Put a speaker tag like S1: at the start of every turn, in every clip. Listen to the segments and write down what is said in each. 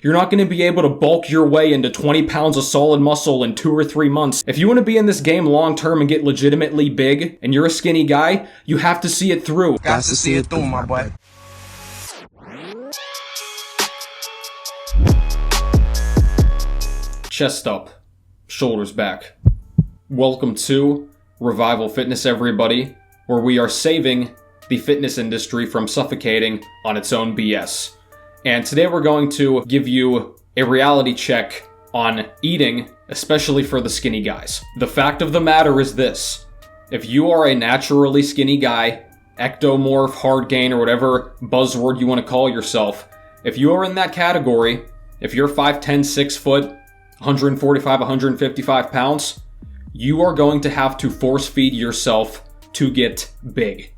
S1: You're not going to be able to bulk your way into 20 pounds of solid muscle in 2 or 3 months. If you want to be in this game long term and get legitimately big, and you're a skinny guy, you have to see it through.
S2: Got to see it through, my boy.
S1: Chest up, shoulders back. Welcome to Revival Fitness, everybody, where we are saving the fitness industry from suffocating on its own BS. And today we're going to give you a reality check on eating, especially for the skinny guys. The fact of the matter is this: if you are a naturally skinny guy, ectomorph, hardgainer, whatever buzzword you want to call yourself, if you are in that category, if you're 5'10", 6 foot, 145, 155 pounds, you are going to have to force feed yourself to get big.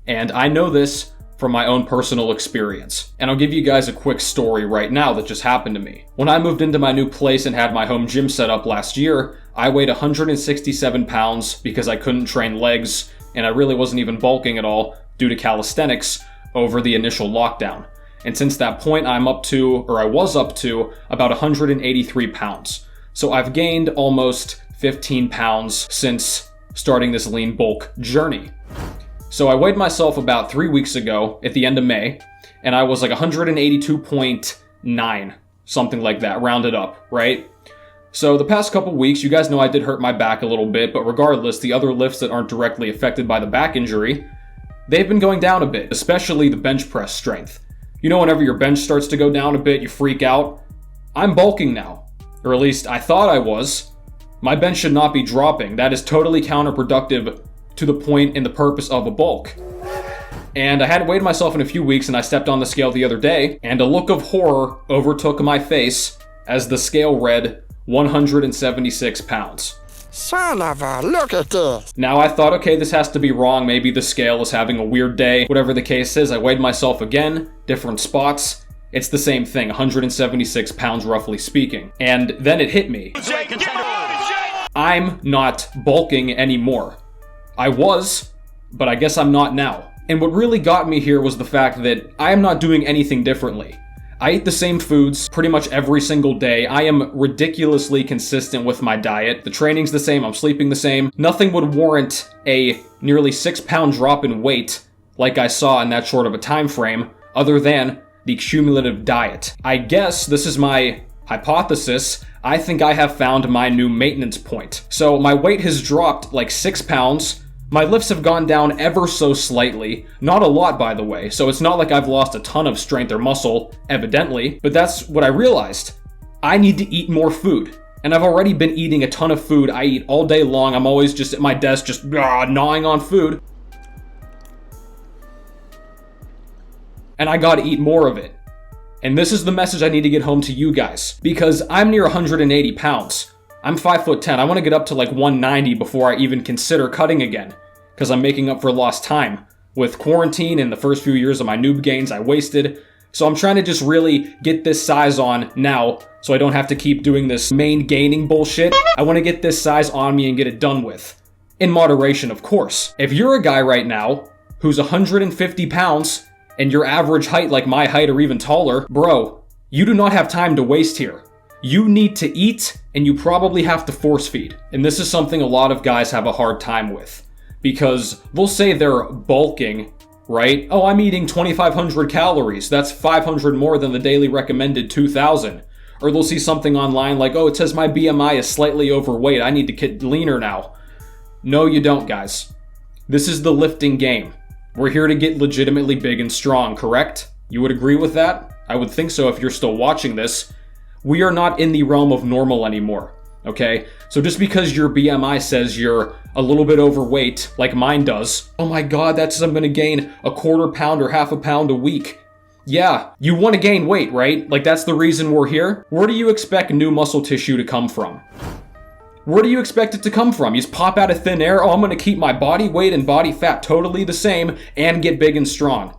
S1: And I know this from my own personal experience. And I'll give you guys a quick story right now that just happened to me. When I moved into my new place and had my home gym set up last year, I weighed 167 pounds because I couldn't train legs, and I really wasn't even bulking at all due to calisthenics over the initial lockdown. And since that point, I was up to about 183 pounds. So I've gained almost 15 pounds since starting this lean bulk journey. So I weighed myself about 3 weeks ago at the end of May, and I was like 182.9, something like that, rounded up, right? So the past couple weeks, you guys know I did hurt my back a little bit, but regardless, the other lifts that aren't directly affected by the back injury, they've been going down a bit, especially the bench press strength. You know, whenever your bench starts to go down a bit, you freak out. I'm bulking now, or at least I thought I was. My bench should not be dropping. That is totally counterproductive to the point and the purpose of a bulk. And I hadn't weighed myself in a few weeks, and I stepped on the scale the other day, and a look of horror overtook my face as the scale read 176 pounds.
S2: Son of a, look at this.
S1: Now I thought, okay, this has to be wrong. Maybe the scale is having a weird day. Whatever the case is, I weighed myself again, different spots. It's the same thing, 176 pounds roughly speaking. And then it hit me. I'm not bulking anymore. I was, but I guess I'm not now. And what really got me here was the fact that I am not doing anything differently. I eat the same foods pretty much every single day. I am ridiculously consistent with my diet. The training's the same, I'm sleeping the same. Nothing would warrant a nearly 6-pound drop in weight like I saw in that short of a time frame, other than the cumulative diet. I guess this is my hypothesis. I think I have found my new maintenance point. So my weight has dropped like 6 pounds. My lifts have gone down ever so slightly. Not a lot, by the way, so it's not like I've lost a ton of strength or muscle, evidently, but that's what I realized. I need to eat more food. And I've already been eating a ton of food. I eat all day long. I'm always just at my desk, just gnawing on food. And I gotta eat more of it. And this is the message I need to get home to you guys, because I'm near 180 pounds. I'm 5'10". I want to get up to like 190 before I even consider cutting again, because I'm making up for lost time. With quarantine and the first few years of my noob gains I wasted, so I'm trying to just really get this size on now, so I don't have to keep doing this maingaining bullshit. I want to get this size on me and get it done with. In moderation, of course. If you're a guy right now who's 150 pounds, and your average height like my height or even taller, bro, you do not have time to waste here. You need to eat, and you probably have to force feed. And this is something a lot of guys have a hard time with, because they'll say they're bulking, right? Oh, I'm eating 2,500 calories. That's 500 more than the daily recommended 2,000. Or they'll see something online like, oh, it says my BMI is slightly overweight. I need to get leaner now. No, you don't, guys. This is the lifting game. We're here to get legitimately big and strong, correct? You would agree with that? I would think so if you're still watching this. We are not in the realm of normal anymore, okay? So just because your BMI says you're a little bit overweight, like mine does, oh my god, that says I'm gonna gain a quarter pound or half a pound a week. Yeah, you wanna gain weight, right? Like that's the reason we're here. Where do you expect new muscle tissue to come from? Where do you expect it to come from? You just pop out of thin air, oh, I'm gonna keep my body weight and body fat totally the same and get big and strong.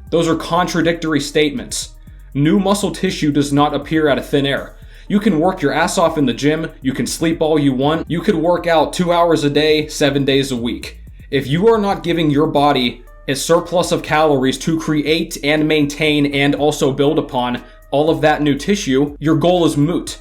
S1: Those are contradictory statements. New muscle tissue does not appear out of thin air. You can work your ass off in the gym, you can sleep all you want, you could work out 2 hours a day, 7 days a week. If you are not giving your body a surplus of calories to create and maintain and also build upon all of that new tissue, your goal is moot.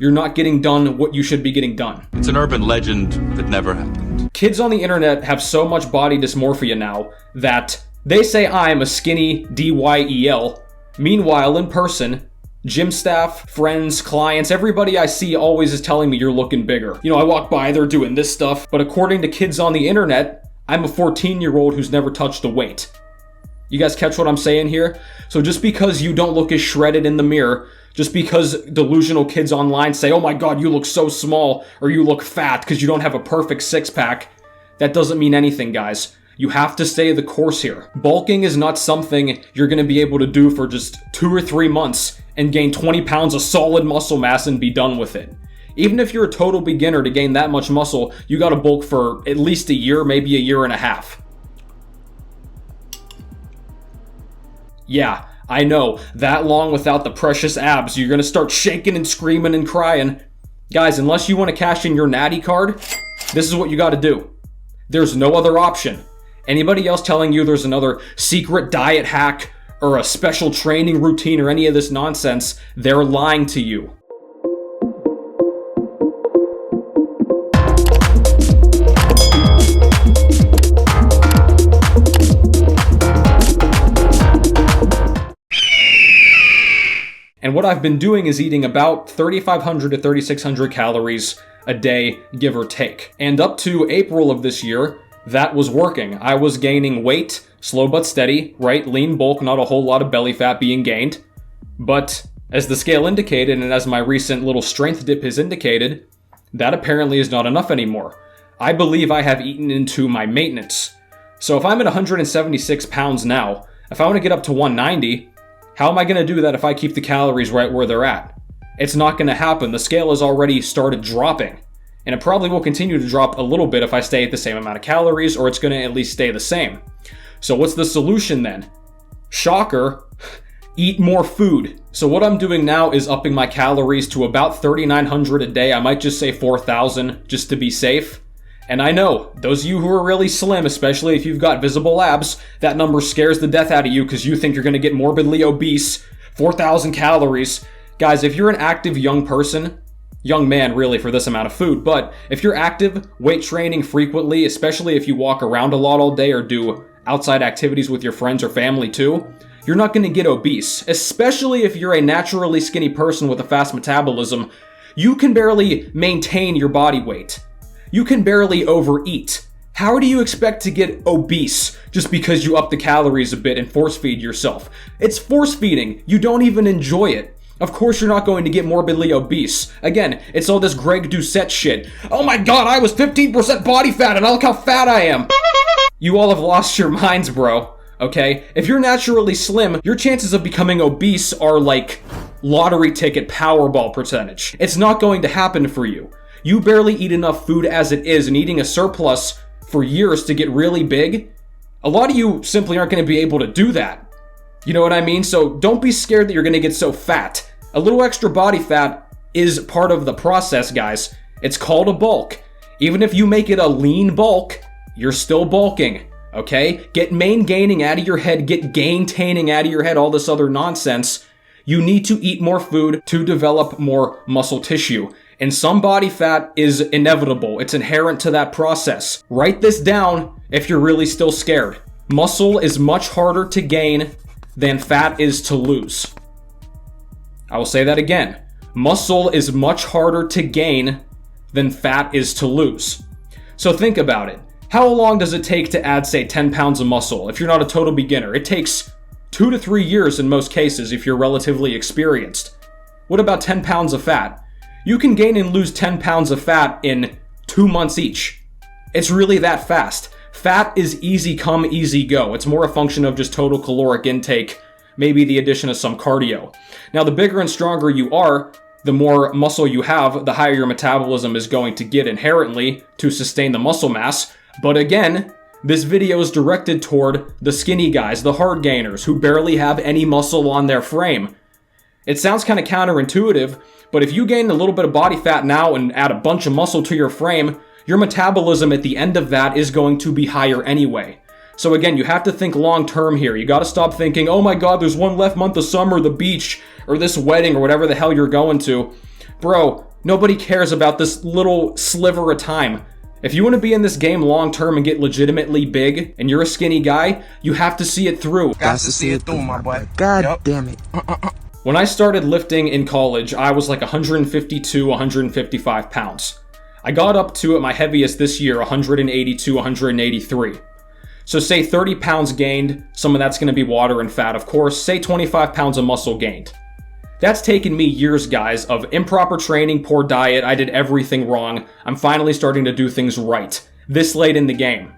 S1: You're not getting done what you should be getting done.
S3: It's an urban legend that never happened.
S1: Kids on the internet have so much body dysmorphia now that they say I'm a skinny DYEL. Meanwhile, in person, gym staff, friends, clients, everybody I see always is telling me you're looking bigger. You know, I walk by, they're doing this stuff, but according to kids on the internet, I'm a 14-year-old who's never touched a weight. You guys catch what I'm saying here? So just because you don't look as shredded in the mirror, just because delusional kids online say, oh my god, you look so small, or you look fat because you don't have a perfect six-pack, that doesn't mean anything, guys. You have to stay the course here. Bulking is not something you're going to be able to do for just 2 or 3 months and gain 20 pounds of solid muscle mass and be done with it. Even if you're a total beginner to gain that much muscle, you got to bulk for at least a year, maybe a year and a half. Yeah, I know, that long without the precious abs, you're going to start shaking and screaming and crying. Guys, unless you want to cash in your natty card, this is what you got to do. There's no other option. Anybody else telling you there's another secret diet hack or a special training routine or any of this nonsense, they're lying to you. And what I've been doing is eating about 3,500 to 3,600 calories a day, give or take. And up to April of this year, that was working. I was gaining weight, slow but steady, right? Lean bulk, not a whole lot of belly fat being gained. But as the scale indicated, and as my recent little strength dip has indicated, that apparently is not enough anymore. I believe I have eaten into my maintenance. So if I'm at 176 pounds now, if I want to get up to 190, how am I going to do that if I keep the calories right where they're at? It's not going to happen. The scale has already started dropping. And it probably will continue to drop a little bit if I stay at the same amount of calories, or it's going to at least stay the same. So what's the solution then? Shocker, eat more food. So what I'm doing now is upping my calories to about 3,900 a day. I might just say 4,000 just to be safe. And I know, those of you who are really slim, especially if you've got visible abs, that number scares the death out of you because you think you're going to get morbidly obese. 4,000 calories. Guys, if you're an active young person, young man really for this amount of food, but if you're active, weight training frequently, especially if you walk around a lot all day or do outside activities with your friends or family too, you're not going to get obese. Especially if you're a naturally skinny person with a fast metabolism, you can barely maintain your body weight. You can barely overeat. How do you expect to get obese just because you up the calories a bit and force feed yourself? It's force feeding. You don't even enjoy it. Of course you're not going to get morbidly obese. Again, it's all this Greg Doucette shit. Oh my god, I was 15% body fat and look how fat I am. You all have lost your minds, bro. Okay? If you're naturally slim, your chances of becoming obese are like lottery ticket Powerball percentage. It's not going to happen for you. You barely eat enough food as it is, and eating a surplus for years to get really big, a lot of you simply aren't going to be able to do that. You know what I mean? So don't be scared that you're going to get so fat. A little extra body fat is part of the process, guys. It's called a bulk. Even if you make it a lean bulk, you're still bulking, okay? Get maingaining out of your head, get gaintaining out of your head, all this other nonsense. You need to eat more food to develop more muscle tissue. And some body fat is inevitable. It's inherent to that process. Write this down if you're really still scared. Muscle is much harder to gain than fat is to lose. I will say that again. Muscle is much harder to gain than fat is to lose. So think about it. How long does it take to add, say, 10 pounds of muscle if you're not a total beginner? It takes 2 to 3 years in most cases if you're relatively experienced. What about 10 pounds of fat? You can gain and lose 10 pounds of fat in 2 months each. It's really that fast. Fat is easy come, easy go. It's more a function of just total caloric intake, maybe the addition of some cardio. Now, the bigger and stronger you are, the more muscle you have, the higher your metabolism is going to get inherently to sustain the muscle mass. But again, this video is directed toward the skinny guys, the hardgainers, who barely have any muscle on their frame. It sounds kind of counterintuitive, but if you gain a little bit of body fat now and add a bunch of muscle to your frame, your metabolism at the end of that is going to be higher anyway. So again, you have to think long term here. You gotta stop thinking, oh my god, there's one left month of summer, the beach, or this wedding, or whatever the hell you're going to. Bro, nobody cares about this little sliver of time. If you want to be in this game long term and get legitimately big, and you're a skinny guy, you have to see it through.
S2: Got to see it through, my boy.
S4: God damn it.
S1: When I started lifting in college, I was like 152, 155 pounds. I got up to, at my heaviest this year, 182, 183. So say 30 pounds gained, some of that's going to be water and fat, of course. Say 25 pounds of muscle gained. That's taken me years, guys, of improper training, poor diet. I did everything wrong. I'm finally starting to do things right, this late in the game.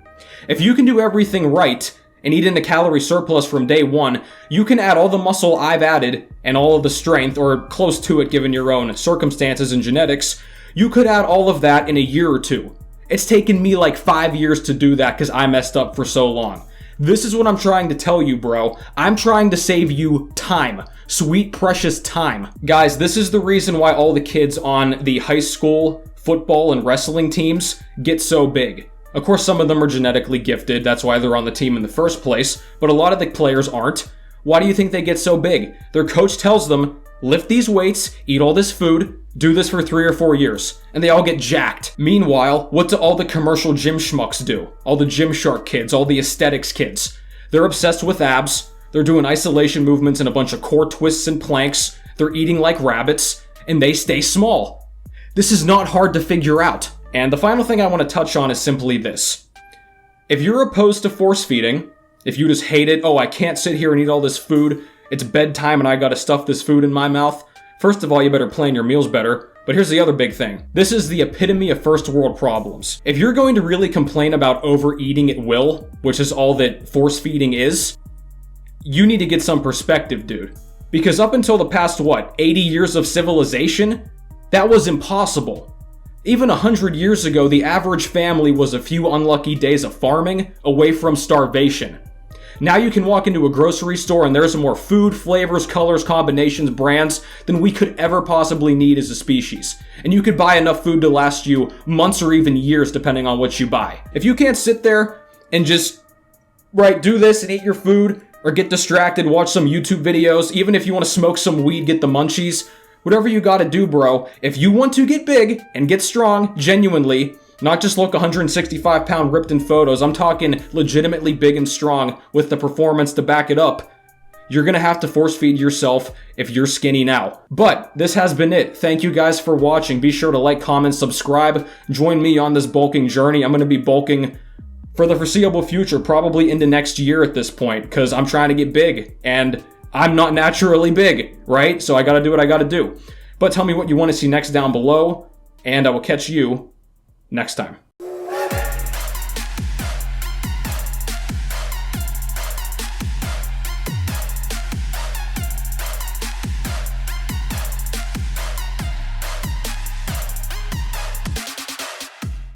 S1: If you can do everything right and eat in the calorie surplus from day one, you can add all the muscle I've added and all of the strength, or close to it given your own circumstances and genetics. You could add all of that in a year or two. It's taken me like 5 years to do that because I messed up for so long. This is what I'm trying to tell you, bro. I'm trying to save you time. Sweet, precious time. Guys, this is the reason why all the kids on the high school football and wrestling teams get so big. Of course, some of them are genetically gifted. That's why they're on the team in the first place. But a lot of the players aren't. Why do you think they get so big? Their coach tells them, lift these weights, eat all this food, do this for 3 or 4 years, and they all get jacked. Meanwhile, what do all the commercial gym schmucks do? All the Gymshark kids, all the aesthetics kids. They're obsessed with abs, they're doing isolation movements and a bunch of core twists and planks, they're eating like rabbits, and they stay small. This is not hard to figure out. And the final thing I want to touch on is simply this. If you're opposed to force feeding, if you just hate it, oh, I can't sit here and eat all this food, it's bedtime and I gotta stuff this food in my mouth, first of all, you better plan your meals better. But here's the other big thing. This is the epitome of first world problems. If you're going to really complain about overeating at will, which is all that force feeding is, you need to get some perspective, dude. Because up until the past, 80 years of civilization, that was impossible. Even 100 years ago, the average family was a few unlucky days of farming away from starvation. Now you can walk into a grocery store and there's more food, flavors, colors, combinations, brands than we could ever possibly need as a species. And you could buy enough food to last you months or even years depending on what you buy. If you can't sit there and just, do this and eat your food, or get distracted, watch some YouTube videos, even if you want to smoke some weed, get the munchies, whatever you gotta do, bro, if you want to get big and get strong, genuinely, not just look 165 pound ripped in photos, I'm talking legitimately big and strong with the performance to back it up, you're gonna have to force feed yourself if you're skinny now. But this has been it. Thank you guys for watching. Be sure to like, comment, subscribe. Join me on this bulking journey. I'm gonna be bulking for the foreseeable future, probably into next year at this point, because I'm trying to get big, and I'm not naturally big, right? So I gotta do what I gotta do. But tell me what you want to see next down below, and I will catch you next time.